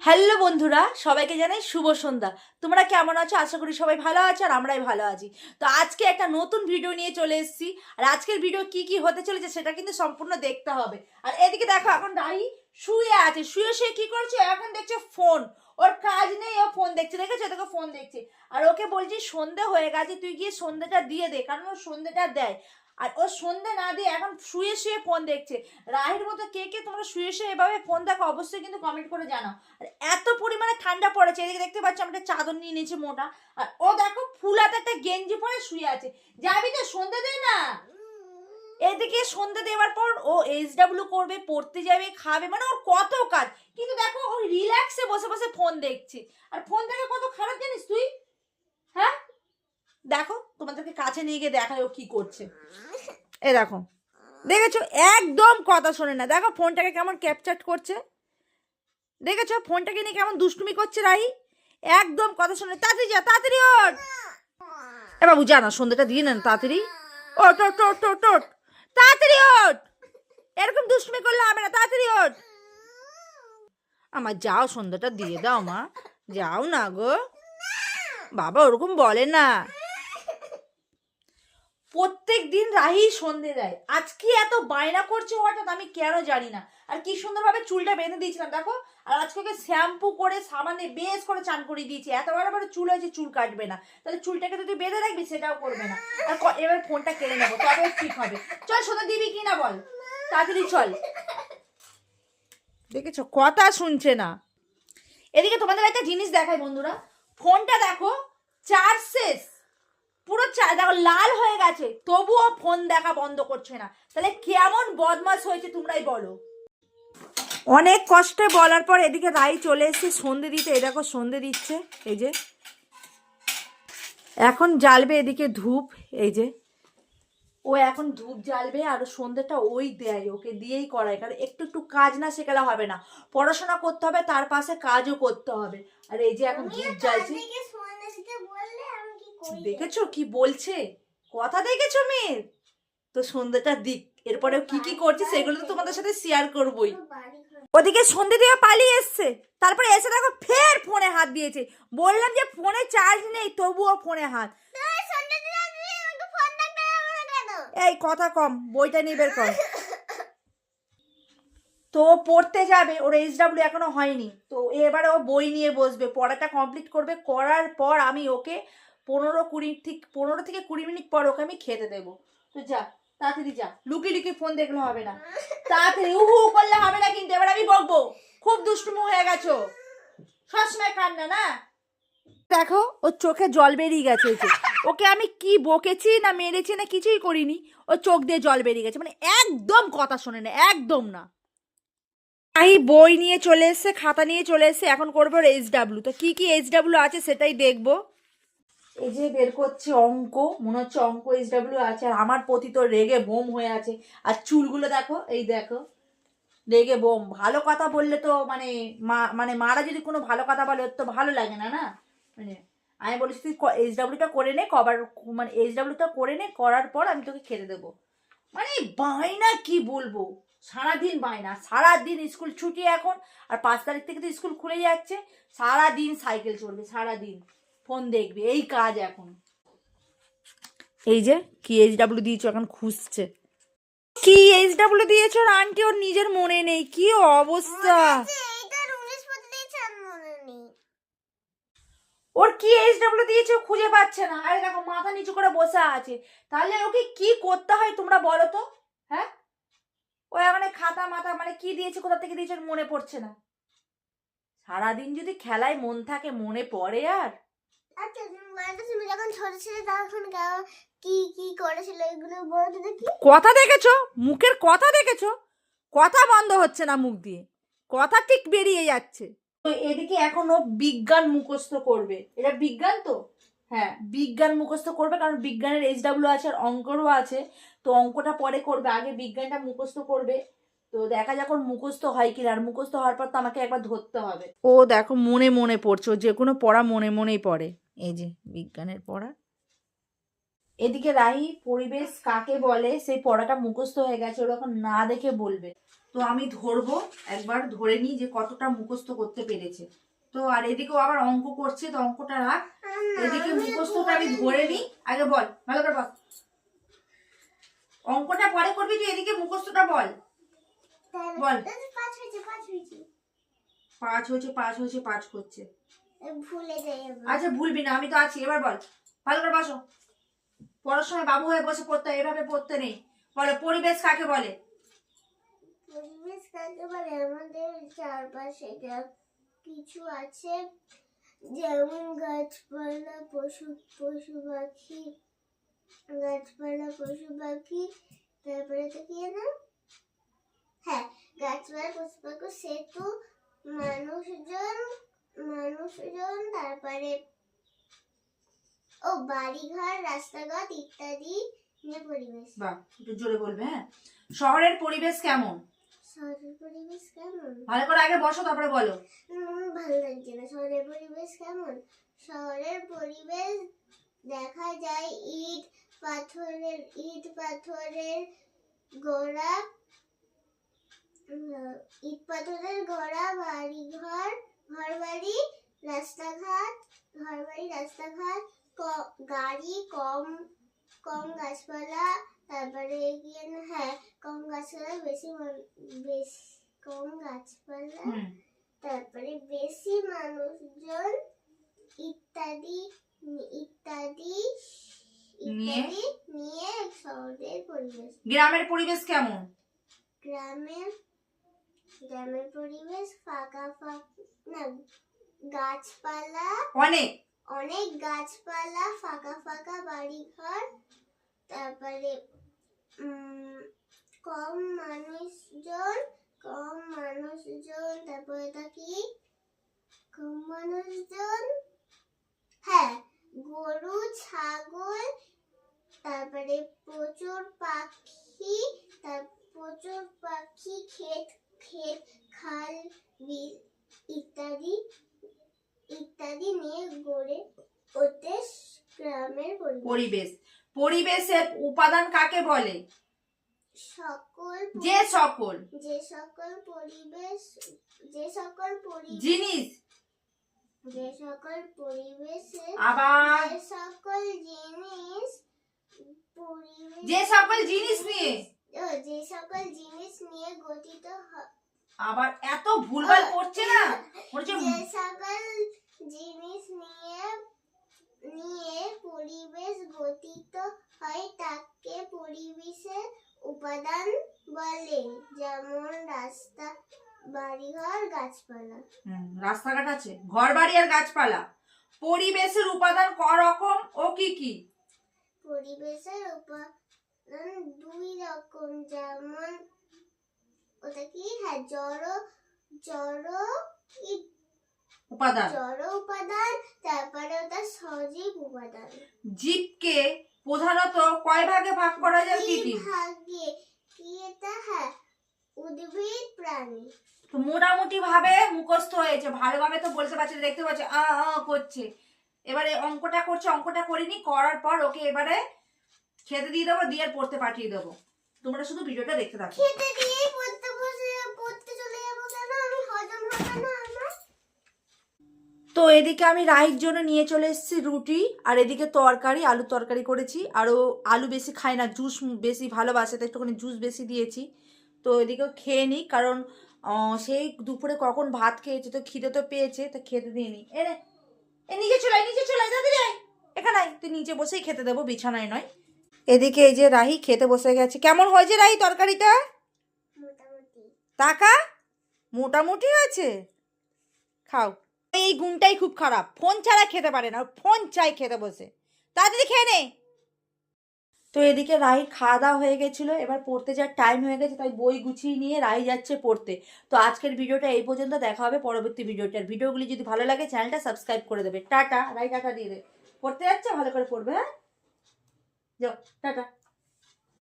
Hello বন্ধুরা, সবাইকে জানাই শুভ সন্ধ্যা। তোমরা কেমন আছো? আশা করি সবাই ভালো আছো আর আমরাই ভালো আছি। তো আজকে একটা নতুন ভিডিও নিয়ে চলে এসেছি। আর আজকের ভিডিও কি কি হতে চলেছে সেটা কিন্তু সম্পূর্ণ দেখতে হবে। আর এদিকে দেখো, এখন রাহি শুয়ে আছে। শুয়ে শুয়ে কি করছে? এখন দেখছে ফোন। ওর কাজ নেই, ও ফোন দেখছে। দেখেছো? দেখো ফোন দেখছে। আর ওকে বলছি সন্ধে হয়ে গেছে, তুই গিয়ে সন্ধেটা দিয়ে দে, কারণ ও সন্ধেটা দেয়। আর ও সন্ধে না দিয়ে এখন শুয়ে শুয়ে ফোন দেখছে। রাহির মতো কে কে তোমরা শুয়ে শুয়ে এভাবে ফোন দেখো অবশ্যই কিন্তু কমেন্ট করে জানাও। আর এত পরিমাণে ঠান্ডা পড়েছে, এদিকে দেখতে পাচ্ছি আমরা একটা চাদর নিয়ে নিয়েছি মোটা। আর ও দেখো ফুল হাতে একটা গেঞ্জি পরে শুয়ে আছে। যাবি তো সন্ধে দে না। এদিকে সন্ধে দেওয়ার পর ও SW করবে, পড়তে যাবে, খাবে, মানে ওর কত কাজ। কিন্তু দেখো ও রিল্যাক্সে বসে বসে ফোন দেখছে। আর ফোন দেখে কত খারাপ জানিস তুই? হ্যাঁ, দেখো তোমাদেরকে কাছে নিয়ে গিয়ে দেখায় ও কি করছে। এ দেখো, দেখেছো? একদম কথা শোনে না। দেখো ফোনটাকে কেমন ক্যাপচার করছে। দেখেছো ফোনটাকে নিয়ে কেমন দুষ্টুমি করছে রাহি? একদম কথা শোনে। তাড়াতাড়ি যা, তাড়াতাড়ি ওঠ। এ বাবু যা না, সন্ধ্যাটা দিয়ে নেন তাড়াতাড়ি। ওট ওট ওট ওট ওট, তাড়াতাড়ি ওঠ। এরকম দুষ্টুমি করলে হবে না, তাড়াতাড়ি ওঠ। আমার যাও, সন্ধ্যাটা দিয়ে দাও মা। যাও না গো বাবা, ওরকম বলে না। প্রত্যেক দিন রাহি সন্ধে দেয়, আজকে এত বায়না করছে হঠাৎ, আমি কেন জানি না। আর কি সুন্দরভাবে চুলটা বেঁধে দিয়েছিলাম দেখো। আর আজকে ওকে শ্যাম্পু করে সাবানে বেশ করে চান করে দিয়েছি। এত বড় বড় চুল হয়েছে, চুল কাটবে না। তাহলে চুলটাকে তো তুই বেঁধে রাখবি, সেটাও করবে না। আর এবার ফোনটা কেড়ে নেবো, তবে ঠিক হবে। চল সন্ধ্যা দিবি কি না বল, তাড়াতাড়ি চল। দেখেছো কথা শুনছে না। এদিকে তোমাদের একটা জিনিস দেখাই বন্ধুরা, ফোনটা দেখো চার্জ শেষ, পুরো দেখো লাল হয়ে গেছে, তবুও ফোন দেখা বন্ধ করছে না। তাহলে কেমন বদমাশ হয়েছে তোমরাই বলো। অনেক কষ্টে বলার পর এদিকে রাই চলে এসেছে সন্ধে দিতে। এই দেখো সন্ধে দিচ্ছে, এই যে এখন জ্বালবে এদিকে ধূপ। এই যে ও এখন ধূপ জ্বালবে, আর সন্ধেটা ওই দেয়, ওকে দিয়েই করায়। কারণ একটু একটু কাজ না শেখালে হবে না, পড়াশোনা করতে হবে, তার পাশে কাজও করতে হবে। আর এই যে এখন ধূপ জ্বালছে। দেখেছো কি বলছে? কথা দেখেছো মেয়ের? তো সন্ধ্যাটা দিক, এরপরে কি কি করছে সেগুলো তো তোমাদের সাথে শেয়ার করবোই। ওদিকে সন্ধে দিয়ে পালিয়ে এসছে, তারপরে এসে দেখো ফের ফোনে হাত দিয়েছে। বললাম যে ফোনে চার্জ নেই, তবুও ফোনে হাত। এই কথা কম, বইটা নিয়ে বের কর। তো পড়তে যাবে, ওর SW এখনো হয়নি। তো এবারে ও বই নিয়ে বসবে, পড়াটা কমপ্লিট করবে। করার পর আমি ওকে 15 থেকে 20 মিনিট পর ওকে আমি খেতে দেবো। তো যা, তাড়াতাড়ি যা, লুকিয়ে লুকিয়ে ফোন দেখলে হবে না। তাড়াতাড়ি উহু করলে হবে না কিন্তু, এবার আমি বকবো। খুব দুষ্টুমু হয়ে গেছো, সবসময় কান্না না। দেখো ওর চোখে জল বেরিয়ে গেছে। ওকে আমি কি বকেছি না মেরেছি না কিছুই করিনি, ও চোখ দিয়ে জল বেরিয়ে গেছে। মানে একদম কথা শোনে না, একদম না। এই বই নিয়ে চলে এসছে, খাতা নিয়ে চলে এসছে, এখন করবো SW। তো কি কি SW আছে সেটাই দেখবো। এই যে বের করছে অঙ্ক, মনে হচ্ছে অঙ্ক SW আছে। আর আমার প্রতি তো রেগে বোম হয়ে আছে। আর চুলগুলো দেখো, এই দেখো রেগে বোম। ভালো কথা বললে তো মানে মারা যদি কোনো ভালো কথা বলে, ওর তো ভালো লাগে না না। মানে আমি বলেছি তুই SWটা করে নে, কবার মানে SWটা করে নে, করার পর আমি তোকে খেতে দেবো। মানে বায়না কি বলবো, সারাদিন বায়না। সারাদিন স্কুল ছুটি এখন, আর 5 তারিখ থেকে তো স্কুল খুলে যাচ্ছে। সারাদিন সাইকেল চলবে, সারাদিন ফোন দেখবে, এই কাজ এখন। এই যে কি SW দিয়েছো, এখন খুঁজছে কি SW দিয়েছো। আর আন্টি ওর নিজের মনে নেই, কি অবস্থা। ওর কি SW দিয়েছে খুঁজে পাচ্ছে না। আরে দেখো মাথা নিচু করে বসে আছে। তাহলে ওকে কি করতে হয় তোমরা বলো তো? হ্যাঁ, ও মানে খাতা মাথা মানে কি দিয়েছে, কোথা থেকে দিয়েছে মনে পড়ছে না। সারাদিন যদি খেলায় মন থাকে, মনে পড়ে আর? তুমি যখন ছোট ছিলে তখন কি কি করেছিল এগুলো বলতে দেখি। কথা দেখেছো মুখের কথা দেখেছো? কথা বন্ধ হচ্ছে না মুখ দিয়ে, কথা ঠিক বেরিয়ে যাচ্ছে। তো এদিকে এখনো বিজ্ঞান মুখস্থ করবে। এটা বিজ্ঞান তো, হ্যাঁ বিজ্ঞান মুখস্থ করবে, কারণ বিজ্ঞানের SW আছে আর অঙ্করও আছে। তো অঙ্কটা পরে করবে, আগে বিজ্ঞানটা মুখস্থ করবে। তো দেখা যাক ওর মুখস্থ হয় কিনা। আর মুখস্থ হওয়ার পর তো আমাকে একবার ধরতে হবে। ও দেখো মনে মনে পড়ছে, যে কোনো পড়া মনে মনেই পড়ে। এই যে বিজ্ঞানের পড়া। এদিকে রাহি পরিবেশ কাকে বলে সেই পড়াটা মুখস্থ হয়ে গেছে, ওরকম না দেখে বলবে। তো আমি ধরবো, একবার ধরে নিই যে কতটা মুখস্থ করতে পেরেছে। তো আর এদিকেও আবার অঙ্ক করছে, তো অঙ্কটা রাখ, এদিকে মুখস্থটা আমি ধরে নিই। আগে বল, ভালো করে বল, অঙ্কটা পরে করবি, তুই এদিকে মুখস্থটা বল। বল। 5 হয়েছে 5 হয়েছে 5 হয়েছে 5 হয়েছে 5 করছে। ভুলে যাই আচ্ছা ভুলবি না, আমি তো আছি। এবার বল, ভালো করে বসো। পড়ার সময় বাবু হয়ে বসে পড়তে হয়, এভাবে পড়তে নেই। বলো, পরিবেশ কাকে বলে? পরিবেশ কাকে বলে? আমাদের চারপাশে যা কিছু আছে, যেমন গাছপালা, পশু পাখি, গাছপালা, পশু পাখি, তারপরে তো কি না, হ্যাঁ, গাছপালা, পশু পাখি, সেতু, মানুষজন, তারপরে ও বাড়িঘর, রাস্তাঘাট ইত্যাদি নিয়ে পরিবেশ। বাহ, একটু জোরে বলবে। হ্যাঁ, শহরের পরিবেশ কেমন? শহরের পরিবেশ কেমন? ভালো করে আগে বসো, তারপরে বলো। ভালো লাগছে না। শহরের পরিবেশ কেমন? শহরের পরিবেশ দেখা যায় ইট পাথরের গোড়া, ঘরবাড়ি, রাস্তাঘাট, গাড়ি, কম গাছপালা, তারপরে হ্যাঁ, কম গাছপালা, কম গাছপালা, তারপরে বেশি মানুষজন ইত্যাদি নিয়ে শহরের পরিবেশ। গ্রামের পরিবেশ কেমন? গ্রামের পরিবেশ না, গাছপালা, অনেক গাছপালা, ফাঁকা বাড়িঘর, তারপরে কম মানুষজন, তারপরে তা কি, কম মানুষজন, হ্যাঁ, গরু, ছাগল, তারপরে প্রচুর পাখি, ক্ষেত, খাল, বিল ইত্যাদি নিয়ে গড়ে ওঠে গ্রামের পরিবেশ। পরিবেশের উপাদান কাকে বলে? যে সকল জিনিস নিয়ে গঠিত হয়। আবার এত ভুলভাল করছে না, যে সকল জিনিস নিয়ে পরিবেশ গঠিত হয় তাকে পরিবেশের উপাদান বলে, যেমন রাস্তা, বাড়িঘর, গাছপালা। রাস্তাঘাট আছে, ঘর বাড়ি আর গাছপালা। পরিবেশের উপাদান ক রকম ও কি কি? পরিবেশের উপাদান 2 রকম, যেমন ওটা কি, হ্যাঁ, জড় উপাদান, তারপরে ওটা সজীব উপাদান। জীবকে প্রধানত কয় ভাগে ভাগ করা যায়? কি কি ভাগে? কি এটা, হ্যাঁ, উদ্ভিদ, প্রাণী। তো মোটামুটি ভাবে মুখস্থ হয়েছে, ভালোভাবে তো বলতে পারছে, দেখতে পাচ্ছে করছে। এবারে অঙ্কটা করছে, অঙ্কটা করিনি, করার পর ওকে এবারে খেতে দিয়ে দেবো, দিয়ে পড়তে পাঠিয়ে দেবো। তোমরা শুধু ভিডিওটা দেখতে থাকো। খেতে দিয়েই পড়তে চলে যাবো কেন? আমি হজম হবে না আমার। তো এদিকে আমি রাইর জন্য নিয়ে চলে এসেছি রুটি, আর এদিকে তরকারি, আলু তরকারি করেছি। আরও আলু বেশি খায় না, জুস বেশি ভালোবাসে, তাই একটুখানি জুস বেশি দিয়েছি। তো এদিকেও খেয়ে নিই, কারণ সেই দুপুরে কখন ভাত খেয়েছে, তো খিদে তো পেয়েছে, তো খেতে দিয়ে নিই। নিচে চলে দাদি রে, এখানে তুই নিচে বসেই খেতে দেবো, বিছানায় নয়। এদিকে এই যে রাহি খেতে বসে গেছে। কেমন হয়েছে রাহি তরকারিটা? টাকা মোটামুটি হয়েছে, খাও। এই গুণটাই খুব খারাপ, ফোন ছাড়া খেতে পারে না, ফোন চাই খেতে বসে। তাড়াতাড়ি খেয়ে নে। তো এদিকে রাহি খাওয়া দাওয়া হয়ে গেছিলো, এবার পড়তে যাওয়ার টাইম হয়ে গেছে, তাই বই গুছিয়ে নিয়ে রাহি যাচ্ছে পড়তে। তো আজকের ভিডিওটা এই পর্যন্ত, দেখা হবে পরবর্তী ভিডিওটার। ভিডিওগুলি যদি ভালো লাগে চ্যানেলটা সাবস্ক্রাইব করে দেবে। টাটা। রাহি টাটা দিয়ে দে, পড়তে যাচ্ছে, ভালো করে পড়বে। হ্যাঁ, যাও, টাটা।